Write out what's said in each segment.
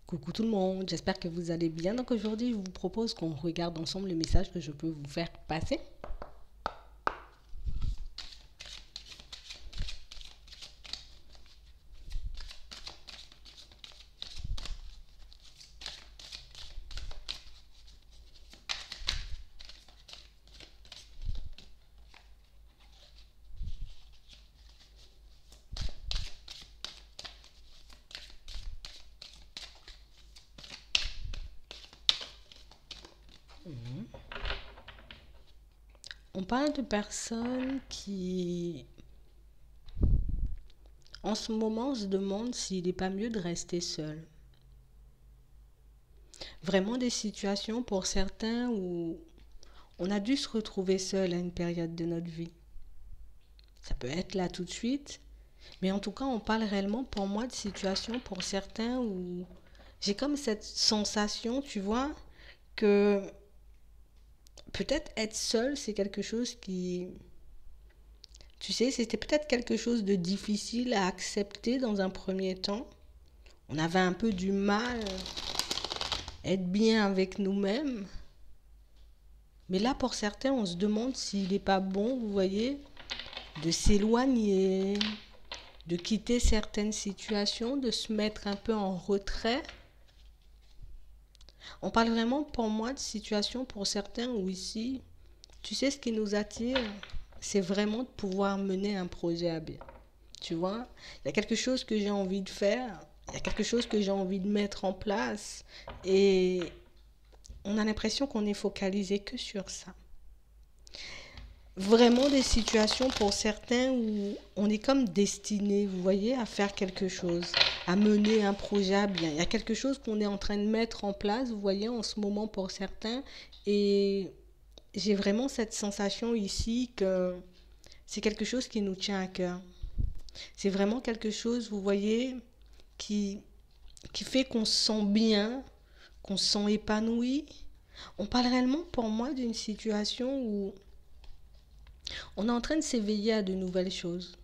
Coucou tout le monde, j'espère que vous allez bien. Donc aujourd'hui, je vous propose qu'on regarde ensemble le message que je peux vous faire passer. On parle de personnes qui, en ce moment, se demandent s'il n'est pas mieux de rester seul. Vraiment des situations pour certains où on a dû se retrouver seul à une période de notre vie. Ça peut être là tout de suite, mais en tout cas, on parle réellement pour moi de situations pour certains où j'ai comme cette sensation, tu vois, que peut-être être seul, c'est quelque chose qui, tu sais, c'était peut-être quelque chose de difficile à accepter dans un premier temps. On avait un peu du mal à être bien avec nous-mêmes. Mais là, pour certains, on se demande s'il n'est pas bon, vous voyez, de s'éloigner, de quitter certaines situations, de se mettre un peu en retrait. On parle vraiment pour moi de situations pour certains où ici, tu sais, ce qui nous attire, c'est vraiment de pouvoir mener un projet à bien. Tu vois, il y a quelque chose que j'ai envie de faire, il y a quelque chose que j'ai envie de mettre en place et on a l'impression qu'on est focalisé que sur ça. Vraiment des situations pour certains où on est comme destiné, vous voyez, à faire quelque chose, à mener un projet à bien. Il y a quelque chose qu'on est en train de mettre en place, vous voyez, en ce moment pour certains. Et j'ai vraiment cette sensation ici que c'est quelque chose qui nous tient à cœur. C'est vraiment quelque chose, vous voyez, qui, qui fait qu'on se sent bien, qu'on se sent épanoui. On parle réellement pour moi d'une situation où on est en train de s'éveiller à de nouvelles choses.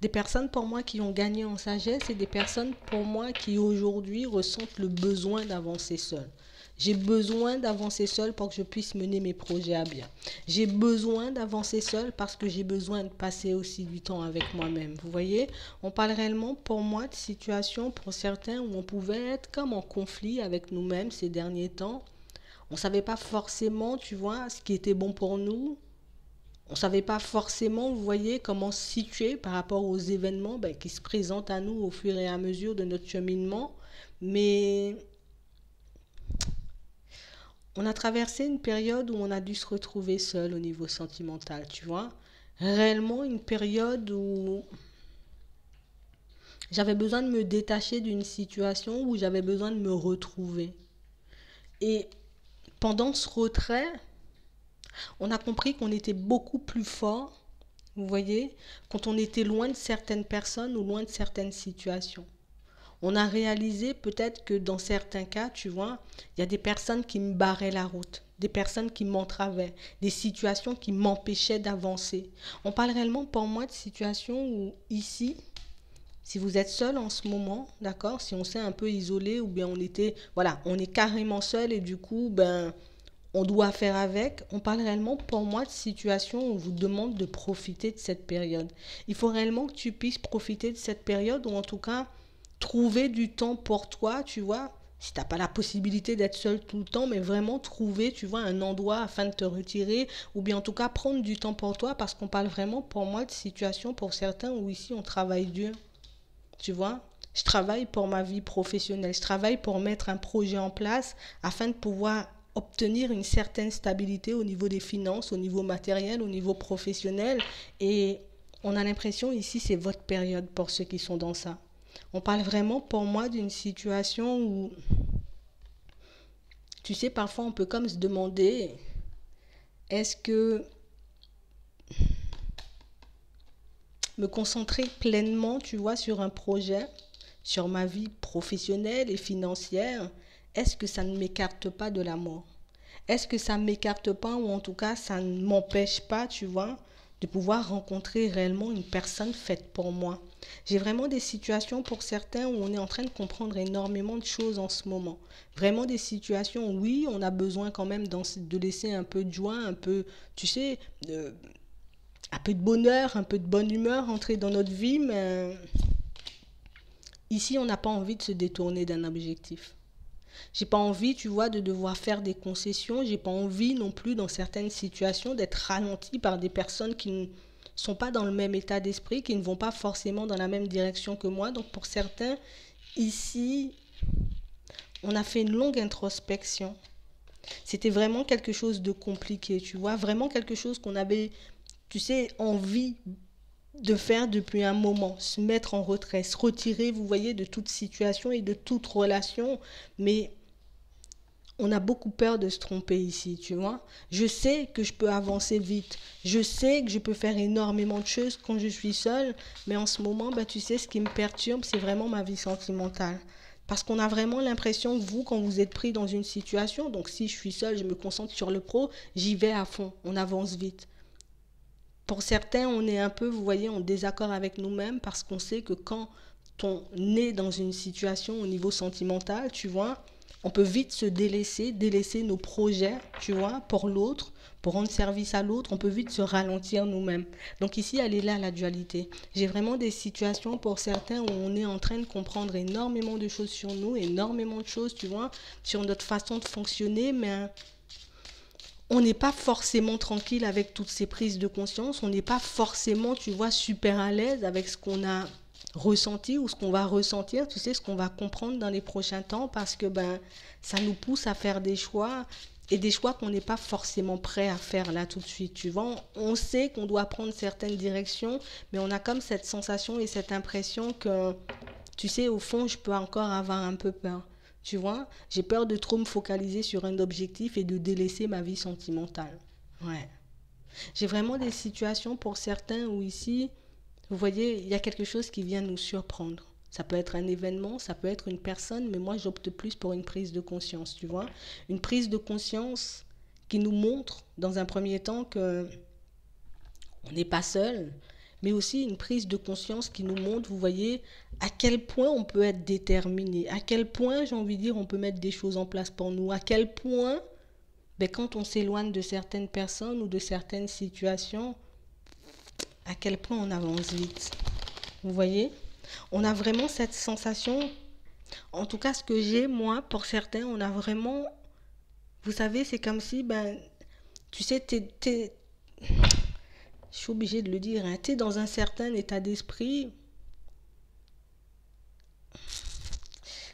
Des personnes pour moi qui ont gagné en sagesse et des personnes pour moi qui aujourd'hui ressentent le besoin d'avancer seul. J'ai besoin d'avancer seul pour que je puisse mener mes projets à bien. J'ai besoin d'avancer seul parce que j'ai besoin de passer aussi du temps avec moi-même. Vous voyez, on parle réellement pour moi de situations pour certains où on pouvait être comme en conflit avec nous-mêmes ces derniers temps. On ne savait pas forcément, tu vois, ce qui était bon pour nous. On ne savait pas forcément, vous voyez, comment se situer par rapport aux événements qui se présentent à nous au fur et à mesure de notre cheminement. Mais on a traversé une période où on a dû se retrouver seul au niveau sentimental, tu vois. Réellement une période où j'avais besoin de me détacher d'une situation, où j'avais besoin de me retrouver. Et pendant ce retrait, on a compris qu'on était beaucoup plus fort, vous voyez, quand on était loin de certaines personnes ou loin de certaines situations. On a réalisé peut-être que dans certains cas, tu vois, il y a des personnes qui me barraient la route, des personnes qui m'entravaient, des situations qui m'empêchaient d'avancer. On parle réellement pour moi de situations où ici, si vous êtes seul en ce moment, d'accord, si on s'est un peu isolé ou bien on était, voilà, on est carrément seul et du coup, on doit faire avec. On parle réellement pour moi de situations où on vous demande de profiter de cette période. Il faut réellement que tu puisses profiter de cette période ou en tout cas trouver du temps pour toi, tu vois. Si tu n'as pas la possibilité d'être seul tout le temps, mais vraiment trouver, tu vois, un endroit afin de te retirer ou bien en tout cas prendre du temps pour toi parce qu'on parle vraiment pour moi de situations pour certains où ici on travaille dur, tu vois. Je travaille pour ma vie professionnelle, je travaille pour mettre un projet en place afin de pouvoir obtenir une certaine stabilité au niveau des finances, au niveau matériel, au niveau professionnel. Et on a l'impression ici, c'est votre période pour ceux qui sont dans ça. On parle vraiment pour moi d'une situation où, tu sais, parfois on peut comme se demander, est-ce que me concentrer pleinement, tu vois, sur un projet, sur ma vie professionnelle et financière, est-ce que ça ne m'écarte pas de la mort? Est-ce que ça ne m'écarte pas ou en tout cas ça ne m'empêche pas, tu vois, de pouvoir rencontrer réellement une personne faite pour moi? J'ai vraiment des situations pour certains où on est en train de comprendre énormément de choses en ce moment. Vraiment des situations où oui, on a besoin quand même de laisser un peu de joie, un peu, tu sais, un peu de bonheur, un peu de bonne humeur entrer dans notre vie, mais ici, on n'a pas envie de se détourner d'un objectif. J'ai pas envie, tu vois, de devoir faire des concessions. J'ai pas envie non plus, dans certaines situations, d'être ralenti par des personnes qui ne sont pas dans le même état d'esprit, qui ne vont pas forcément dans la même direction que moi. Donc pour certains, ici, on a fait une longue introspection. C'était vraiment quelque chose de compliqué, tu vois, vraiment quelque chose qu'on avait, tu sais, envie de faire depuis un moment, se mettre en retrait, se retirer, vous voyez, de toute situation et de toute relation. Mais on a beaucoup peur de se tromper ici, tu vois. Je sais que je peux avancer vite. Je sais que je peux faire énormément de choses quand je suis seule. Mais en ce moment, bah, tu sais, ce qui me perturbe, c'est vraiment ma vie sentimentale. Parce qu'on a vraiment l'impression que vous, quand vous êtes pris dans une situation, donc si je suis seule, je me concentre sur le pro, j'y vais à fond, on avance vite. Pour certains, on est un peu, vous voyez, en désaccord avec nous-mêmes parce qu'on sait que quand on est dans une situation au niveau sentimental, tu vois, on peut vite se délaisser nos projets, tu vois, pour l'autre, pour rendre service à l'autre, on peut vite se ralentir nous-mêmes. Donc ici, elle est là, la dualité. J'ai vraiment des situations pour certains où on est en train de comprendre énormément de choses sur nous, énormément de choses, tu vois, sur notre façon de fonctionner, mais on n'est pas forcément tranquille avec toutes ces prises de conscience, on n'est pas forcément, tu vois, super à l'aise avec ce qu'on a ressenti ou ce qu'on va ressentir, tu sais, ce qu'on va comprendre dans les prochains temps parce que ben, ça nous pousse à faire des choix et des choix qu'on n'est pas forcément prêt à faire là tout de suite, tu vois. On sait qu'on doit prendre certaines directions, mais on a comme cette sensation et cette impression que, tu sais, au fond, je peux encore avoir un peu peur. Tu vois, j'ai peur de trop me focaliser sur un objectif et de délaisser ma vie sentimentale. Ouais. J'ai vraiment des situations pour certains où ici, vous voyez, il y a quelque chose qui vient nous surprendre. Ça peut être un événement, ça peut être une personne, mais moi j'opte plus pour une prise de conscience, tu vois. Une prise de conscience qui nous montre, dans un premier temps, que on n'est pas seul, mais aussi une prise de conscience qui nous montre, vous voyez, à quel point on peut être déterminé, à quel point, j'ai envie de dire, on peut mettre des choses en place pour nous, à quel point, ben, quand on s'éloigne de certaines personnes ou de certaines situations, à quel point on avance vite. Vous voyez, on a vraiment cette sensation, en tout cas ce que j'ai, moi, pour certains, on a vraiment, vous savez, c'est comme si, ben, tu sais, je suis obligée de le dire, hein, tu es dans un certain état d'esprit,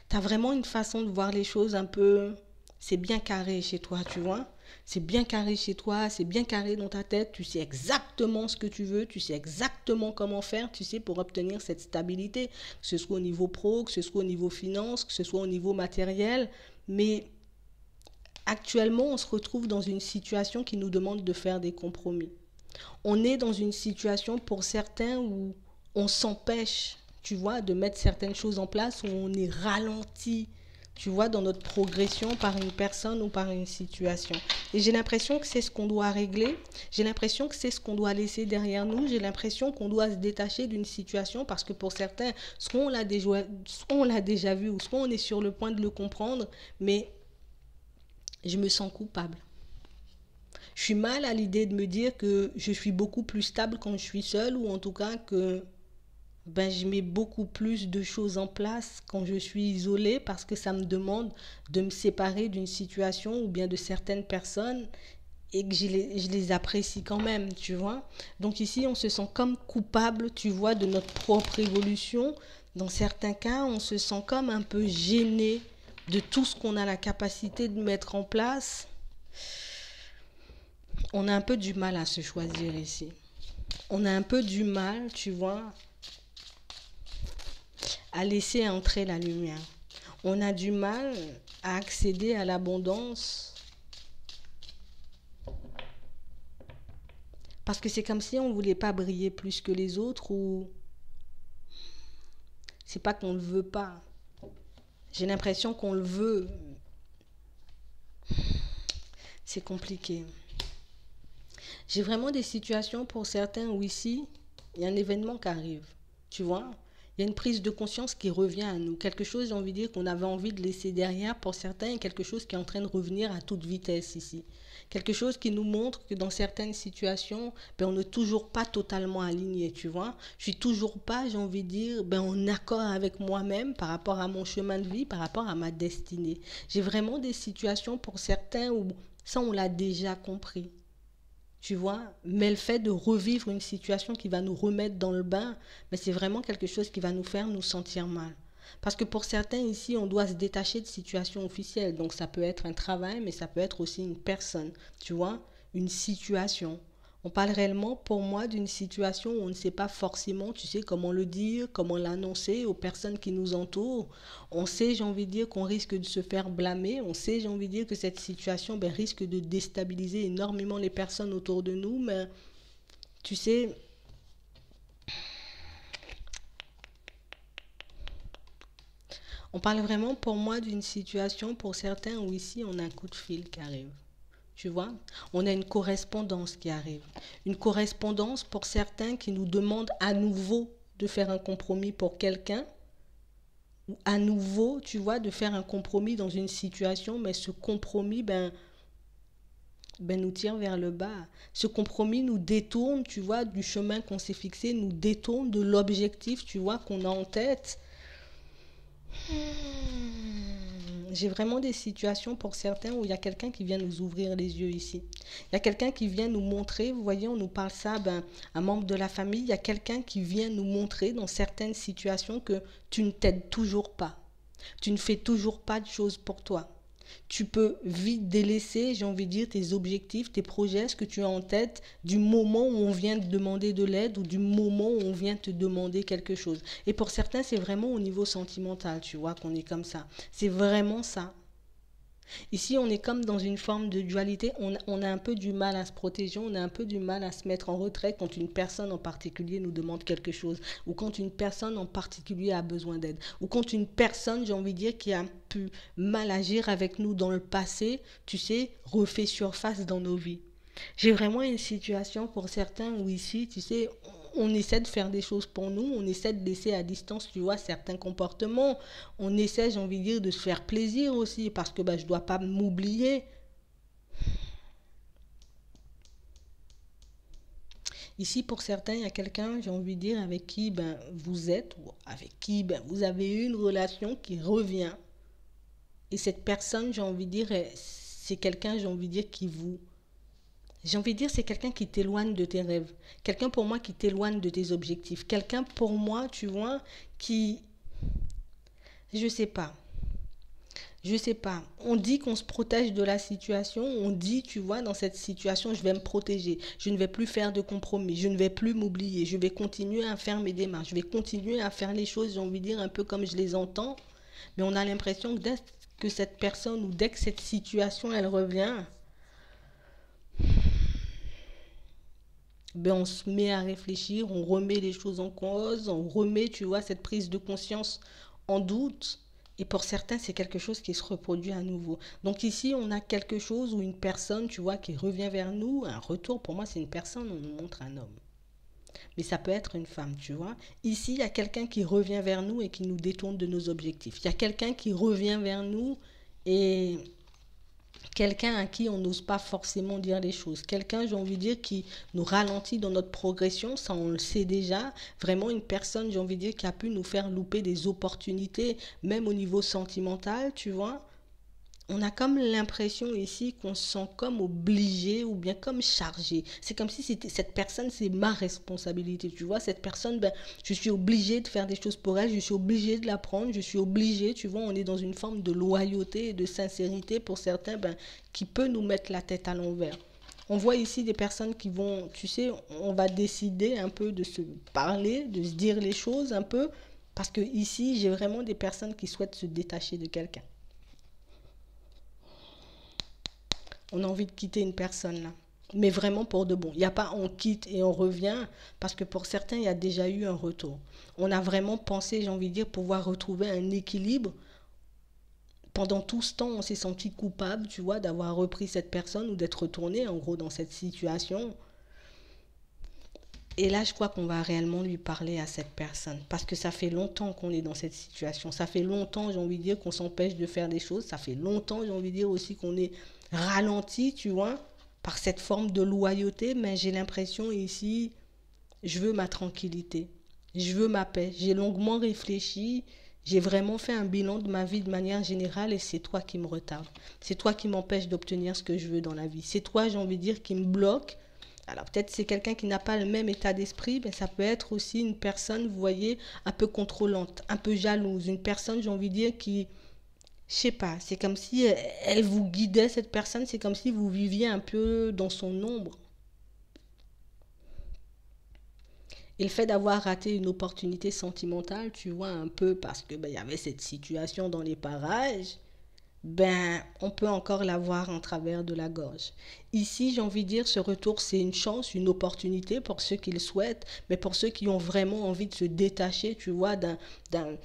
tu as vraiment une façon de voir les choses un peu... C'est bien carré chez toi, tu vois. C'est bien carré chez toi, c'est bien carré dans ta tête. Tu sais exactement ce que tu veux, tu sais exactement comment faire, tu sais, pour obtenir cette stabilité. Que ce soit au niveau pro, que ce soit au niveau finance, que ce soit au niveau matériel. Mais actuellement, on se retrouve dans une situation qui nous demande de faire des compromis. On est dans une situation pour certains où on s'empêche, tu vois, de mettre certaines choses en place, où on est ralenti, tu vois, dans notre progression par une personne ou par une situation. Et j'ai l'impression que c'est ce qu'on doit régler, j'ai l'impression que c'est ce qu'on doit laisser derrière nous, j'ai l'impression qu'on doit se détacher d'une situation parce que pour certains, soit on l'a déjà vu ou soit on est sur le point de le comprendre, mais je me sens coupable. Je suis mal à l'idée de me dire que je suis beaucoup plus stable quand je suis seule ou en tout cas que ben, je mets beaucoup plus de choses en place quand je suis isolée parce que ça me demande de me séparer d'une situation ou bien de certaines personnes et que je les apprécie quand même, tu vois. Donc ici, on se sent comme coupable, tu vois, de notre propre évolution. Dans certains cas, on se sent comme un peu gêné de tout ce qu'on a la capacité de mettre en place. On a un peu du mal à se choisir ici. On a un peu du mal, tu vois, à laisser entrer la lumière. On a du mal à accéder à l'abondance parce que c'est comme si on ne voulait pas briller plus que les autres ou c'est pas qu'on ne le veut pas. J'ai l'impression qu'on le veut. C'est compliqué. J'ai vraiment des situations pour certains où ici, il y a un événement qui arrive. tu vois. Il y a une prise de conscience qui revient à nous. Quelque chose, j'ai envie de dire, qu'on avait envie de laisser derrière pour certains et quelque chose qui est en train de revenir à toute vitesse ici. Quelque chose qui nous montre que dans certaines situations, ben, on n'est toujours pas totalement aligné, tu vois. Je suis toujours pas, j'ai envie de dire, ben, en accord avec moi-même par rapport à mon chemin de vie, par rapport à ma destinée. J'ai vraiment des situations pour certains où ça, on l'a déjà compris. Tu vois, mais le fait de revivre une situation qui va nous remettre dans le bain, mais c'est vraiment quelque chose qui va nous faire nous sentir mal. Parce que pour certains ici, on doit se détacher de situations officielles. Donc ça peut être un travail, mais ça peut être aussi une personne, tu vois, une situation. On parle réellement pour moi d'une situation où on ne sait pas forcément, tu sais, comment le dire, comment l'annoncer aux personnes qui nous entourent. On sait, j'ai envie de dire, qu'on risque de se faire blâmer. On sait, j'ai envie de dire, que cette situation ben, risque de déstabiliser énormément les personnes autour de nous. Mais tu sais, on parle vraiment pour moi d'une situation pour certains où ici on a un coup de fil qui arrive. Tu vois, on a une correspondance qui arrive. Une correspondance pour certains qui nous demandent à nouveau de faire un compromis pour quelqu'un, ou à nouveau, tu vois, de faire un compromis dans une situation, mais ce compromis, ben, nous tire vers le bas. Ce compromis nous détourne, tu vois, du chemin qu'on s'est fixé, nous détourne de l'objectif, tu vois, qu'on a en tête. J'ai vraiment des situations pour certains où il y a quelqu'un qui vient nous ouvrir les yeux ici. Il y a quelqu'un qui vient nous montrer, vous voyez, on nous parle ça, ben, un membre de la famille, il y a quelqu'un qui vient nous montrer dans certaines situations que tu ne t'aides toujours pas. Tu ne fais toujours pas de choses pour toi. Tu peux vite délaisser, j'ai envie de dire, tes objectifs, tes projets, ce que tu as en tête, du moment où on vient te demander de l'aide ou du moment où on vient te demander quelque chose. Et pour certains, c'est vraiment au niveau sentimental, tu vois, qu'on est comme ça. C'est vraiment ça. Ici, on est comme dans une forme de dualité. On a un peu du mal à se protéger, on a un peu du mal à se mettre en retrait quand une personne en particulier nous demande quelque chose, ou quand une personne en particulier a besoin d'aide, ou quand une personne, j'ai envie de dire, qui a pu mal agir avec nous dans le passé, tu sais, refait surface dans nos vies. J'ai vraiment une situation pour certains où ici, tu sais, on essaie de faire des choses pour nous, on essaie de laisser à distance, tu vois, certains comportements. On essaie, j'ai envie de dire, de se faire plaisir aussi, parce que ben, je ne dois pas m'oublier. Ici, pour certains, il y a quelqu'un, j'ai envie de dire, avec qui ben, vous êtes, ou avec qui ben, vous avez eu une relation qui revient. Et cette personne, j'ai envie de dire, c'est quelqu'un, j'ai envie de dire, qui vous j'ai envie de dire, c'est quelqu'un qui t'éloigne de tes rêves. Quelqu'un pour moi qui t'éloigne de tes objectifs. Quelqu'un pour moi, tu vois, qui... Je sais pas. Je sais pas. On dit qu'on se protège de la situation. On dit, tu vois, dans cette situation, je vais me protéger. Je ne vais plus faire de compromis. Je ne vais plus m'oublier. Je vais continuer à faire mes démarches. Je vais continuer à faire les choses, j'ai envie de dire, un peu comme je les entends. Mais on a l'impression que dès que cette personne ou dès que cette situation, elle revient, ben on se met à réfléchir, on remet les choses en cause, on remet, tu vois, cette prise de conscience en doute. Et pour certains, c'est quelque chose qui se reproduit à nouveau. Donc ici, on a quelque chose ou une personne, tu vois, qui revient vers nous. Un retour, pour moi, c'est une personne, on nous montre un homme. Mais ça peut être une femme, tu vois. Ici, il y a quelqu'un qui revient vers nous et qui nous détourne de nos objectifs. Il y a quelqu'un qui revient vers nous et quelqu'un à qui on n'ose pas forcément dire les choses. Quelqu'un, j'ai envie de dire, qui nous ralentit dans notre progression, ça on le sait déjà. Vraiment une personne, j'ai envie de dire, qui a pu nous faire louper des opportunités, même au niveau sentimental, tu vois. On a comme l'impression ici qu'on se sent comme obligé ou bien comme chargé. C'est comme si c'était, cette personne, c'est ma responsabilité. Tu vois, cette personne, ben, je suis obligé de faire des choses pour elle, je suis obligé de la prendre, je suis obligé, tu vois, on est dans une forme de loyauté et de sincérité pour certains, ben, qui peut nous mettre la tête à l'envers. On voit ici des personnes qui vont, tu sais, on va décider un peu de se parler, de se dire les choses un peu, parce que ici, j'ai vraiment des personnes qui souhaitent se détacher de quelqu'un. On a envie de quitter une personne là. Mais vraiment pour de bon. Il n'y a pas on quitte et on revient, parce que pour certains, il y a déjà eu un retour. On a vraiment pensé, j'ai envie de dire, pouvoir retrouver un équilibre. Pendant tout ce temps, on s'est senti coupable, tu vois, d'avoir repris cette personne ou d'être retourné, en gros, dans cette situation. Et là, je crois qu'on va réellement lui parler à cette personne. Parce que ça fait longtemps qu'on est dans cette situation. Ça fait longtemps, j'ai envie de dire, qu'on s'empêche de faire des choses. Ça fait longtemps, j'ai envie de dire aussi, qu'on est ralenti, tu vois, par cette forme de loyauté. Mais j'ai l'impression ici, je veux ma tranquillité. Je veux ma paix. J'ai longuement réfléchi. J'ai vraiment fait un bilan de ma vie de manière générale et c'est toi qui me retarde. C'est toi qui m'empêche d'obtenir ce que je veux dans la vie. C'est toi, j'ai envie de dire, qui me bloque. Alors peut-être c'est quelqu'un qui n'a pas le même état d'esprit, mais ça peut être aussi une personne, vous voyez, un peu contrôlante, un peu jalouse. Une personne, j'ai envie de dire, qui, je sais pas, c'est comme si elle vous guidait, cette personne, c'est comme si vous viviez un peu dans son ombre. Et le fait d'avoir raté une opportunité sentimentale, tu vois, un peu parce que ben, y avait cette situation dans les parages, ben, on peut encore la voir en travers de la gorge. Ici, j'ai envie de dire, ce retour, c'est une chance, une opportunité pour ceux qui le souhaitent, mais pour ceux qui ont vraiment envie de se détacher, tu vois, d'un, d'un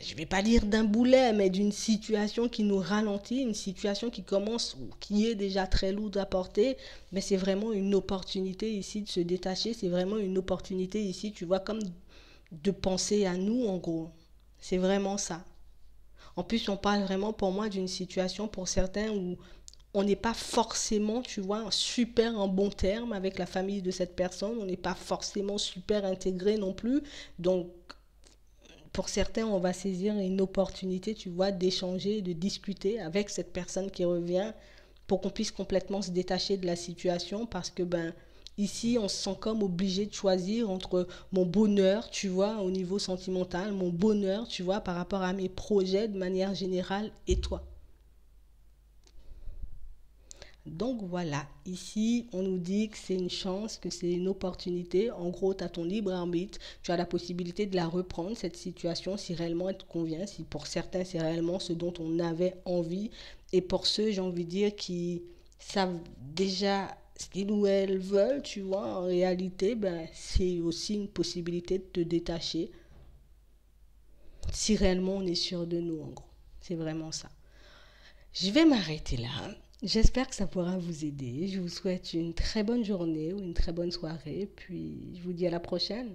je vais pas dire d'un boulet, mais d'une situation qui nous ralentit, une situation qui commence ou qui est déjà très lourde à porter, mais c'est vraiment une opportunité ici de se détacher, c'est vraiment une opportunité ici, tu vois, comme de penser à nous en gros. C'est vraiment ça. En plus, on parle vraiment pour moi d'une situation pour certains où on n'est pas forcément, tu vois, super en bon terme avec la famille de cette personne, on n'est pas forcément super intégré non plus. Donc, pour certains, on va saisir une opportunité, tu vois, d'échanger, de discuter avec cette personne qui revient pour qu'on puisse complètement se détacher de la situation parce que, ben, ici, on se sent comme obligé de choisir entre mon bonheur, tu vois, au niveau sentimental, mon bonheur, tu vois, par rapport à mes projets de manière générale et toi. Donc voilà, ici on nous dit que c'est une chance, que c'est une opportunité. En gros, tu as ton libre arbitre, tu as la possibilité de la reprendre, cette situation, si réellement elle te convient, si pour certains c'est réellement ce dont on avait envie. Et pour ceux, j'ai envie de dire, qui savent déjà ce qu'ils ou elles veulent, tu vois, en réalité, ben, c'est aussi une possibilité de te détacher, si réellement on est sûr de nous, en gros. C'est vraiment ça. Je vais m'arrêter là. J'espère que ça pourra vous aider. Je vous souhaite une très bonne journée ou une très bonne soirée. Puis je vous dis à la prochaine.